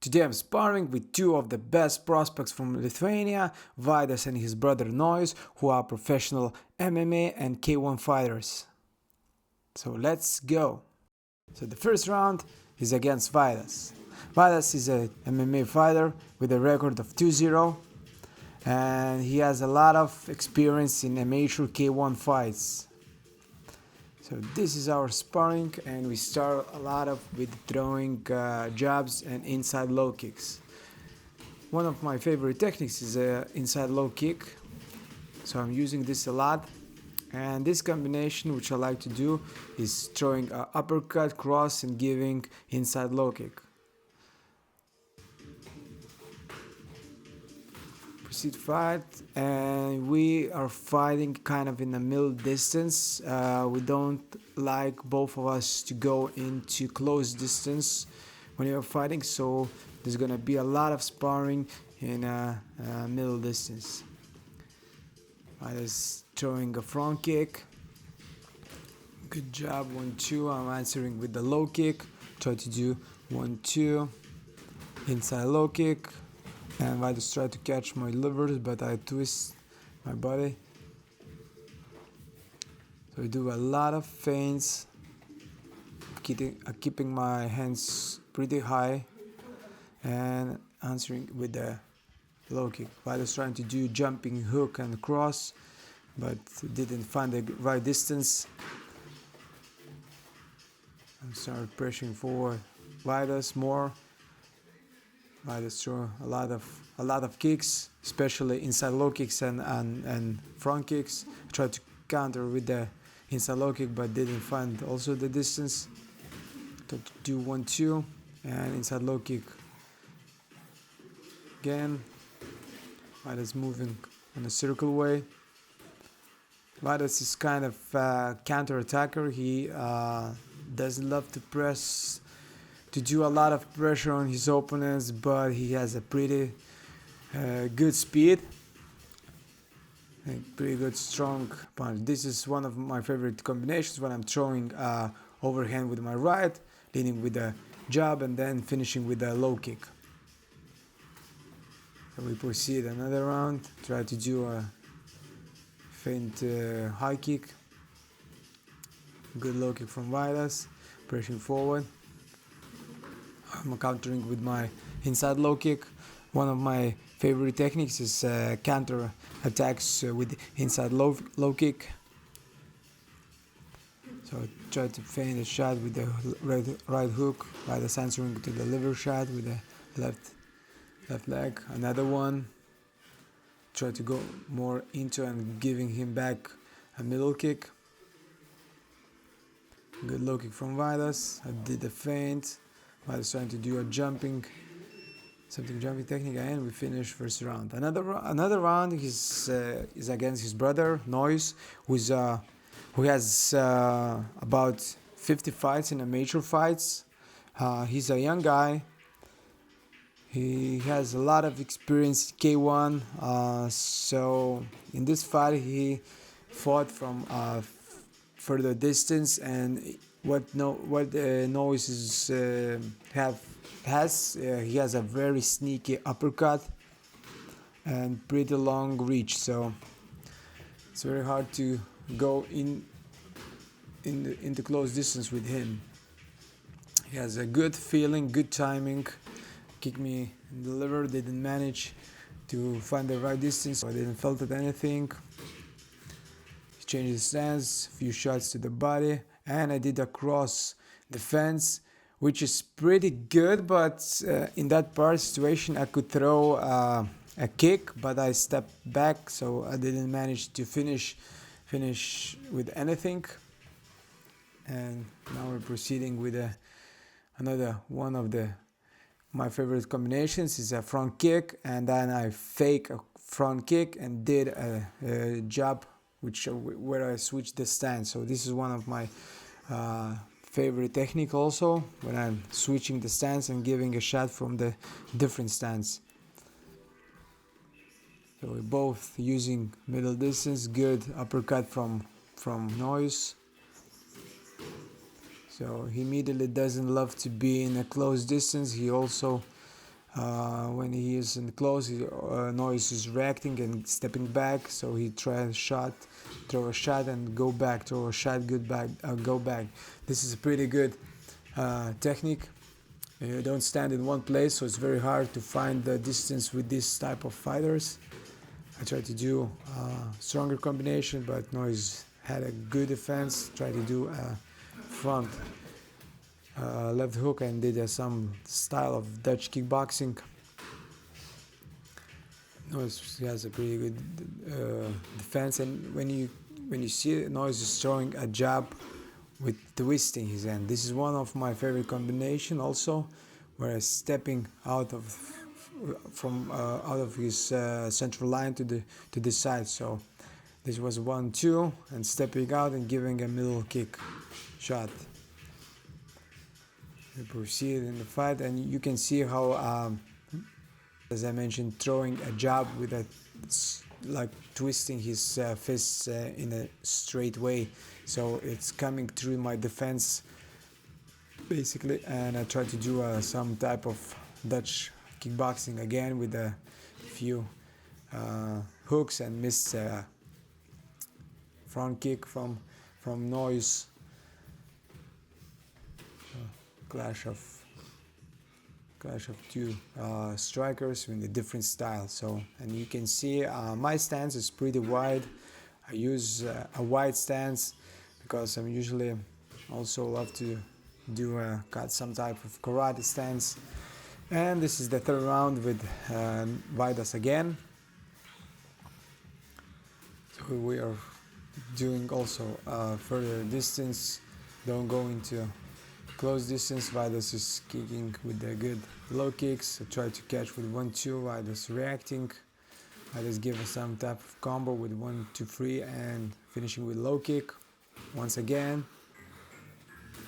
Today I'm sparring with two of the best prospects from Lithuania, Vaidas and his brother Nojus, who are professional MMA and K-1 fighters. So let's go. So the first round is against Vaidas. Vaidas is a MMA fighter with a record of 2-0 and he has a lot of experience in amateur K-1 fights. So this is our sparring, and we start a lot with throwing jabs and inside low kicks. One of my favorite techniques is a inside low kick, so I'm using this a lot. And this combination, which I like to do, is throwing an uppercut, cross, and giving inside low kick. Proceed fight, and we are fighting kind of in the middle distance. We don't like both of us to go into close distance when you're fighting, so there's gonna be a lot of sparring in middle distance. I was throwing a front kick. Good job, 1-2. I'm answering with the low kick. Try to do 1-2 inside low kick. And I just try to catch my livers, but I twist my body. So I do a lot of feints, keeping my hands pretty high and answering with the low kick. I was trying to do jumping hook and cross, but didn't find the right distance. I started pressuring forward Vaidas more. Vaidas throw a lot of kicks, especially inside low kicks and front kicks. I tried to counter with the inside low kick, but didn't find also the distance. Tried to do 1-2 and inside low kick again. Vaidas moving in a circle way. Vaidas is kind of counter attacker. He doesn't love to press, to do a lot of pressure on his opponents, but he has a pretty good speed and pretty good strong punch. This is one of my favorite combinations when I'm throwing overhand with my right, leading with a jab, and then finishing with a low kick. So we proceed another round. Try to do a feint high kick. Good low kick from Vaidas, pressing forward. I'm countering with my inside low kick. One of my favorite techniques is counter attacks with inside low kick. So I try to feint a shot with the right hook, Vaidas answering to the liver shot with the left leg. Another one. Try to go more into and giving him back a middle kick. Good low kick from Vaidas. I did a feint. I was trying to do a jumping technique, and we finish first round. Another round is against his brother Nojus, who has about 50 fights in amateur fights. He's a young guy. He has a lot of experience in K1. So in this fight he fought from further distance, and what Nojus he has a very sneaky uppercut and pretty long reach, so it's very hard to go into close distance with him. He has a good feeling, good timing. Kick me in the liver, didn't manage to find the right distance, so I didn't felt it anything. He changed his stance, a few shots to the body, and I did a cross defense, which is pretty good, but in that situation I could throw a kick, but I stepped back, so I didn't manage to finish with anything. And now we're proceeding with another one of my favorite combinations is a front kick, and then I fake a front kick and did a jab, where I switched the stance. So this is one of my favorite technique also, when I'm switching the stance and giving a shot from the different stance. So we're both using middle distance. Good uppercut from Nojus. So he immediately doesn't love to be in a close distance. He also When he is in close, Nojus is reacting and stepping back, so he tries a shot, throw a shot and go back, throw a shot, go back. This is a pretty good technique. You don't stand in one place, so it's very hard to find the distance with this type of fighters. I tried to do a stronger combination, but Nojus had a good defense. Tried to do a front left hook and did some style of Dutch kickboxing. Nojus has a pretty good defense, and when you see Nojus throwing a jab with twisting his hand, this is one of my favorite combination also, where he's stepping out of his central line to the side. So this was 1-2 and stepping out and giving a middle kick shot. We proceed in the fight, and you can see how, as I mentioned, throwing a jab with a like twisting his fists in a straight way, so it's coming through my defense basically. And I try to do some type of Dutch kickboxing again with a few hooks and missed front kick from Nojus. Clash of two strikers with a different style. So, and you can see my stance is pretty wide. I use a wide stance because I'm usually also love to do got some type of karate stance. And this is the third round with Vaidas again. So we are doing also further distance, don't go into close distance. Vaidas is kicking with the good low kicks. I try to catch with 1-2. Vaidas reacting. Vaidas give us some type of combo with 1-2-3 and finishing with low kick once again.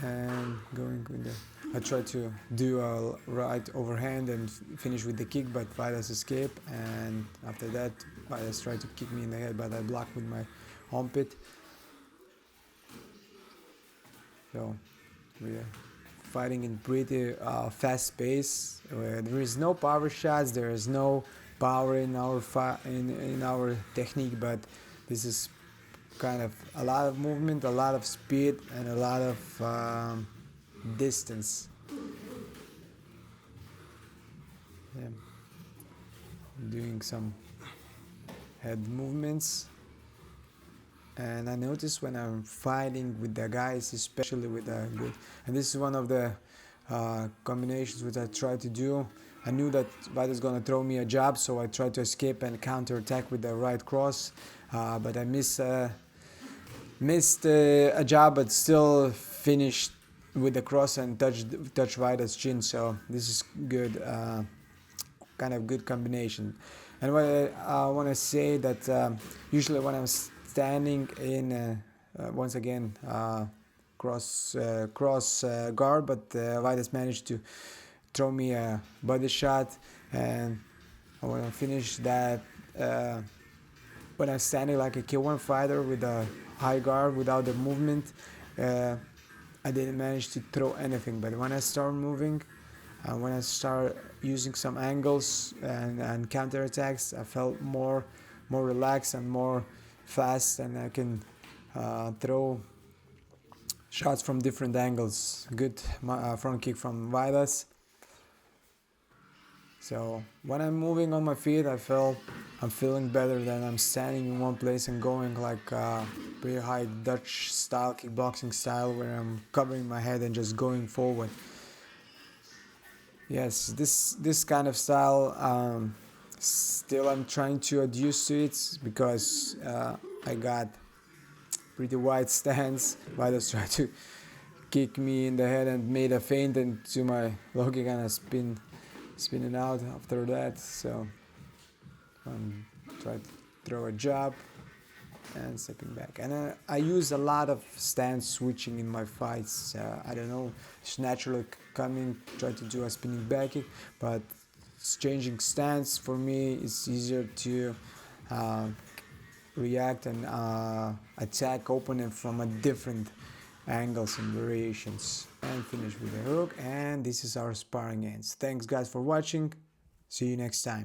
And going with the, I try to do a right overhand and finish with the kick, but Vaidas escape. And after that, Vaidas tried to kick me in the head, but I blocked with my armpit. So we are fighting in pretty fast pace. There is no power shots. There is no power in our technique, but this is kind of a lot of movement, a lot of speed, and a lot of distance. Yeah. Doing some head movements. And I notice when I'm fighting with the guys, especially with the good, and this is one of the combinations which I try to do. I knew that Vaidas is gonna throw me a jab, so I tried to escape and counter attack with the right cross, but I missed a jab, but still finished with the cross and touched Vaidas' chin. So this is good, kind of good combination. And what I want to say that usually when I'm standing in once again cross guard, but Vaidas managed to throw me a body shot, and I want to finish that when I'm standing like a K-1 fighter with a high guard without the movement. I didn't manage to throw anything, but when I start moving, when I start using some angles and counter attacks, I felt more relaxed and more fast, and I can throw shots from different angles. Good front kick from Vaidas. So when I'm moving on my feet, I'm feeling better than I'm standing in one place and going like pretty high Dutch style, kickboxing style, where I'm covering my head and just going forward. Yes, this kind of style, still I'm trying to adjust to it, because I got pretty wide stance. Vaidas tried to kick me in the head and made a feint into my low kick, and I spinning out after that. So try to throw a jab and stepping back. And I use a lot of stance switching in my fights. I don't know, it's naturally coming, try to do a spinning back kick, but changing stance for me is easier to react and attack opponent from a different angles and variations. And finish with a hook, and this is our sparring ends. Thanks guys for watching. See you next time.